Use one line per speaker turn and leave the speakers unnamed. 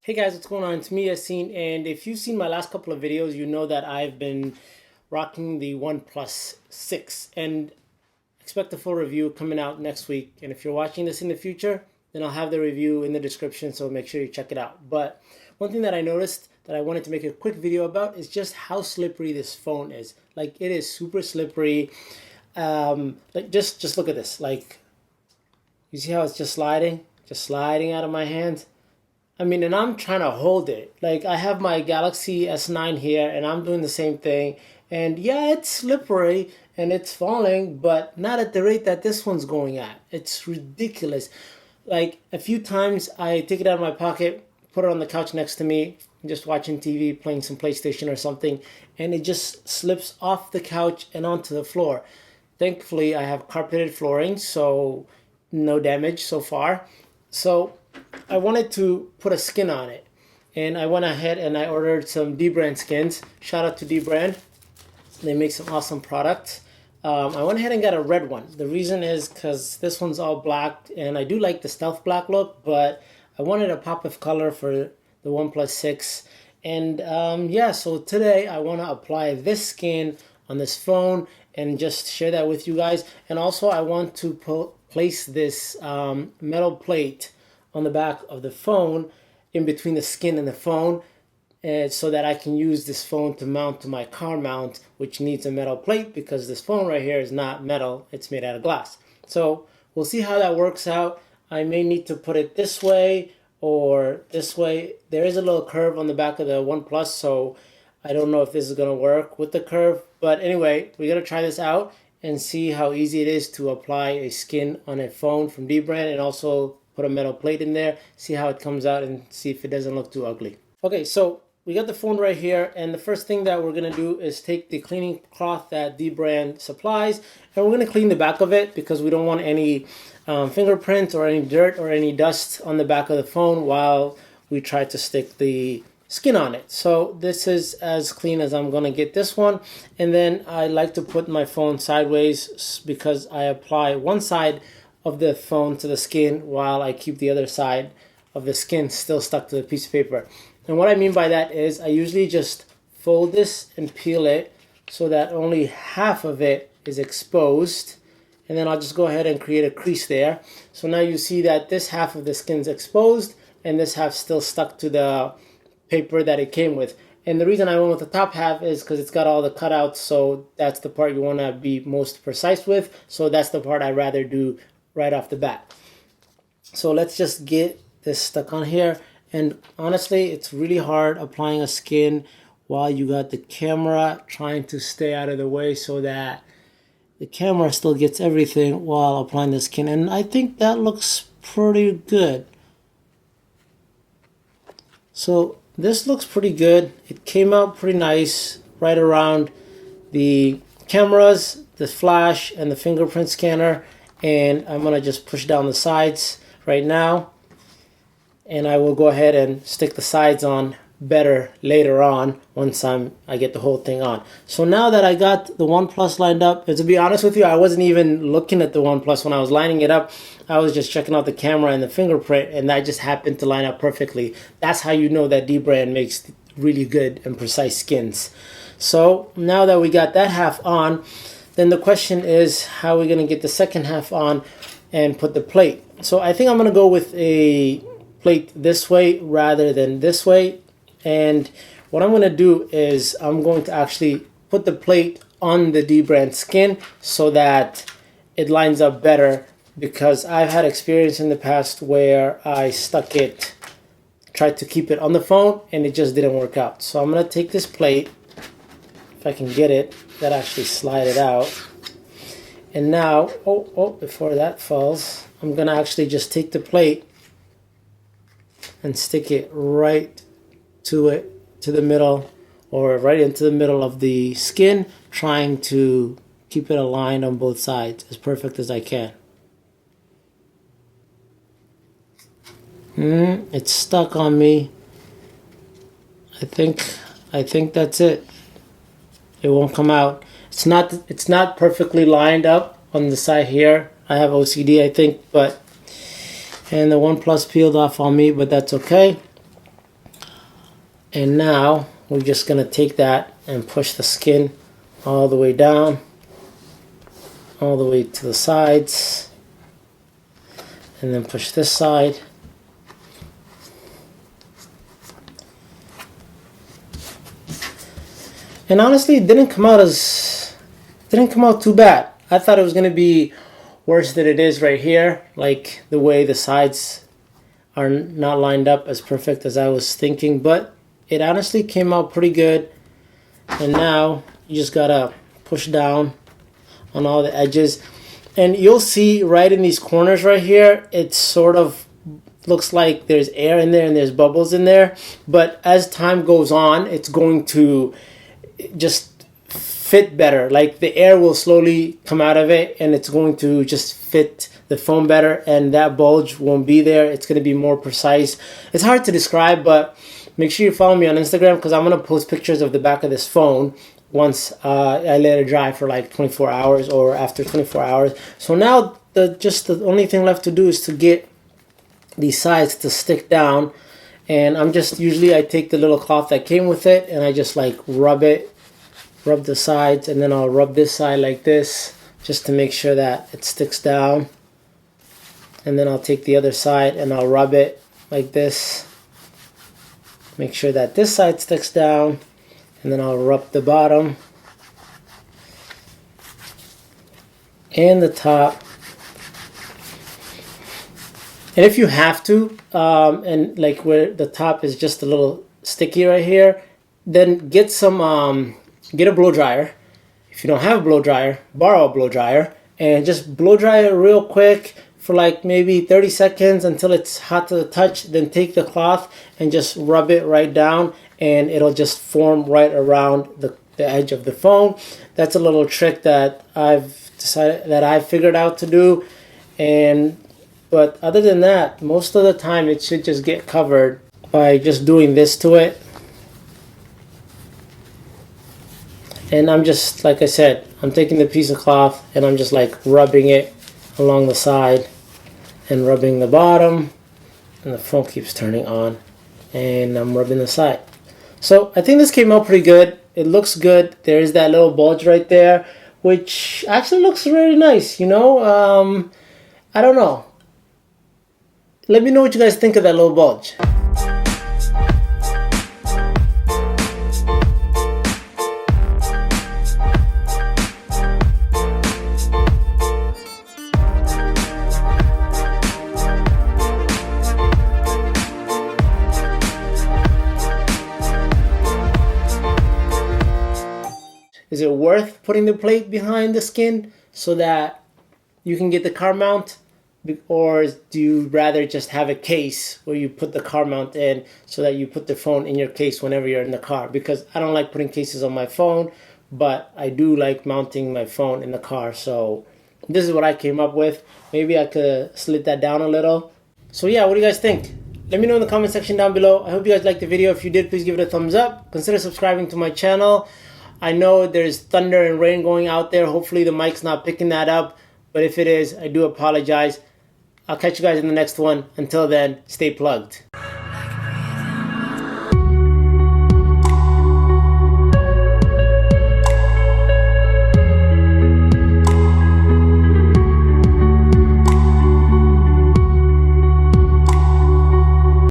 Hey guys, what's going on? It's me, Yasin, and if you've seen my last couple of videos, you know that I've been rocking the Oneplus 6 and expect a full review coming out next week. And if you're watching this in the future, then I'll have the review in the description, so make sure you check it out. But one thing that I noticed that I wanted to make a quick video about is just how slippery this phone is. Like, it is super slippery. Like just look at this. Like, you see how it's just sliding out of my hand? I mean, and I'm trying to hold it. Like, I have my Galaxy S9 here, and I'm doing the same thing. And yeah, it's slippery and it's falling, but not at the rate that this one's going at. It's ridiculous. Like, a few times I take it out of my pocket, put it on the couch next to me, just watching TV, playing some PlayStation or something, and it just slips off the couch and onto the floor. Thankfully, I have carpeted flooring, so no damage so far. So I wanted to put a skin on it, and I went ahead and I ordered some dbrand skins. Shout out to dbrand. They make some awesome products. I went ahead and got a red one. The reason is because this one's all black, and I do like the stealth black look, but I wanted a pop of color for the OnePlus 6. And yeah, so today I want to apply this skin on this phone and just share that with you guys. And also I want to place this metal plate on the back of the phone in between the skin and the phone, so that I can use this phone to mount to my car mount, which needs a metal plate because this phone right here is not metal, it's made out of glass. So we'll see how that works out. I may need to put it this way or this way. There is a little curve on the back of the OnePlus, so I don't know if this is going to work with the curve. But anyway, we're going to try this out and see how easy it is to apply a skin on a phone from dbrand, and also put a metal plate in there, see how it comes out, and see if it doesn't look too ugly. Okay, so we got the phone right here, and the first thing that we're going to do is take the cleaning cloth that dbrand supplies, and we're going to clean the back of it because we don't want any fingerprints or any dirt or any dust on the back of the phone while we try to stick the skin on it. So this is as clean as I'm going to get this one. And then I like to put my phone sideways because I apply one side of the phone to the skin while I keep the other side of the skin still stuck to the piece of paper. And what I mean by that is I usually just fold this and peel it so that only half of it is exposed, and then I'll just go ahead and create a crease there. So now you see that this half of the skin's exposed and this half still stuck to the paper that it came with. And the reason I went with the top half is because it's got all the cutouts, so that's the part you want to be most precise with. So that's the part I'd rather do right off the bat. So let's just get this stuck on here. And honestly, it's really hard applying a skin while you got the camera trying to stay out of the way so that the camera still gets everything while applying the skin. And I think that looks pretty good. So this looks pretty good. It came out pretty nice right around the cameras, the flash, and the fingerprint scanner. And I'm going to just push down the sides right now. And I will go ahead and stick the sides on better later on once I get the whole thing on. So now that I got the OnePlus lined up, and to be honest with you, I wasn't even looking at the OnePlus when I was lining it up. I was just checking out the camera and the fingerprint, and that just happened to line up perfectly. That's how you know that dbrand makes really good and precise skins. So now that we got that half on, then the question is how are we going to get the second half on and put the plate. So I think I'm going to go with a plate this way rather than this way. And what I'm going to do is I'm going to actually put the plate on the dbrand skin so that it lines up better, because I've had experience in the past where I tried to keep it on the phone and it just didn't work out. So I'm going to take this plate, if I can get it, that actually slide it out. And now, before that falls, I'm going to actually just take the plate and stick it right to the middle, or right into the middle of the skin, trying to keep it aligned on both sides as perfect as I can. It's stuck on me. I think that's it. It won't come out. It's not perfectly lined up on the side here. I have OCD, I think, and the OnePlus peeled off on me, but that's okay. And now we're just going to take that and push the skin all the way down, all the way to the sides, and then push this side. And honestly, it didn't come out too bad. I thought it was going to be worse than it is right here, like the way the sides are not lined up as perfect as I was thinking, but it honestly came out pretty good. And now you just gotta push down on all the edges, and you'll see right in these corners right here, it sort of looks like there's air in there and there's bubbles in there, but as time goes on, it's going to just fit better. Like the air will slowly come out of it and it's going to just fit the phone better, and that bulge won't be there. It's going to be more precise. It's hard to describe, but make sure you follow me on Instagram, because I'm going to post pictures of the back of this phone once I let it dry for like 24 hours or after 24 hours. So now the only thing left to do is to get these sides to stick down, and usually I take the little cloth that came with it and I just like rub the sides, and then I'll rub this side like this just to make sure that it sticks down. And then I'll take the other side and I'll rub it like this, make sure that this side sticks down, and then I'll rub the bottom and the top. And if you have to, and like where the top is just a little sticky right here, then get a blow dryer. If you don't have a blow dryer, borrow a blow dryer and just blow dry it real quick for like maybe 30 seconds until it's hot to the touch. Then take the cloth and just rub it right down, and it'll just form right around the edge of the phone. That's a little trick that I've figured out to do. But other than that, most of the time it should just get covered by just doing this to it. And I'm just, like I said, I'm taking the piece of cloth and I'm just like rubbing it along the side and rubbing the bottom, and the phone keeps turning on, and I'm rubbing the side. So I think this came out pretty good. It looks good. There is that little bulge right there, which actually looks really nice, you know. I don't know. Let me know what you guys think of that little bulge. Is it worth putting the plate behind the skin so that you can get the car mount? Or do you rather just have a case where you put the car mount in so that you put the phone in your case whenever you're in the car? Because I don't like putting cases on my phone, but I do like mounting my phone in the car. So this is what I came up with. Maybe I could slit that down a little. So yeah, what do you guys think? Let me know in the comment section down below. I hope you guys liked the video. If you did, please give it a thumbs up. Consider subscribing to my channel. I know there's thunder and rain going out there. Hopefully the mic's not picking that up. But if it is, I do apologize. I'll catch you guys in the next one. Until then, stay plugged.